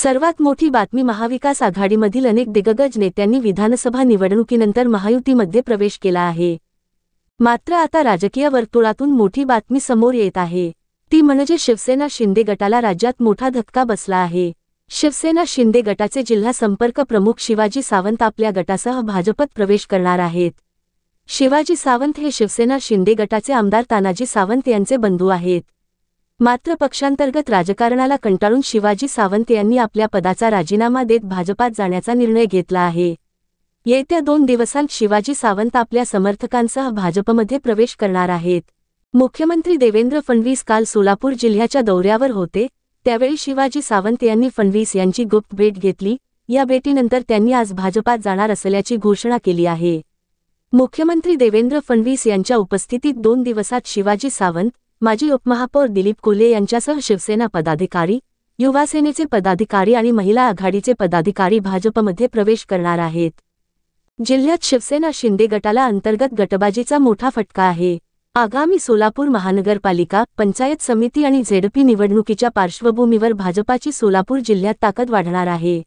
सर्वात मोठी बातमी महाविकास आघाडीमधील अनेक दिग्गज नेत्यांनी विधानसभा निवडणुकीनंतर महायुतीमध्ये प्रवेश केला आहे। मात्र आता राजकीय वर्तुळातून मोठी बातमी समोर येत आहे। ती म्हणजे शिवसेना शिंदे गटाला राज्यात मोठा धक्का बसला आहे। शिवसेना शिंदे गटाचे जिल्हा संपर्क प्रमुख शिवाजी सावंत आपल्या गटासह भाजपत प्रवेश करणार आहेत। शिवाजी सावंत हे शिवसेना शिंदे गटाचे आमदार तानाजी सावंत यांचे बंधू आहेत। मात्र पक्षांतर्गत राजकारणाला कंटाळून शिवाजी सावंत यांनी आपल्या पदाचा राजीनामा देत भाजपात जाण्याचा निर्णय घेतला आहे। येत्या 2 दिवसांत शिवाजी सावंत आपल्या समर्थकांसह भाजपमध्ये प्रवेश करणार आहेत। मुख्यमंत्री देवेंद्र फडणवीस काल सोलापूर जिल्ह्याच्या दौऱ्यावर होते, त्यावेळी शिवाजी सावंत यांनी फडणवीस यांची गुप्त भेट घेतली। या भेटीनंतर त्यांनी आज भाजपात जाणार असल्याची घोषणा केली आहे। मुख्यमंत्री देवेंद्र फडणवीस यांच्या उपस्थितीत 2 दिवसात शिवाजी सावंत, माजी उपमहापौर दिलीप कोल्हे यांच्यासह शिवसेना पदाधिकारी, युवासेनेचे पदाधिकारी आणि महिला आघाडीचे पदाधिकारी भाजपमध्ये प्रवेश करणार आहेत। जिल्ह्यात शिवसेना शिंदे गटाला अंतर्गत गटबाजीचा मोठा फटका आहे। आगामी सोलापूर महानगरपालिका, पंचायत समिती आणि झेडपी निवडणुकीच्या पार्श्वभूमीवर भाजपाची सोलापूर जिल्ह्यात ताकद वाढणार आहे।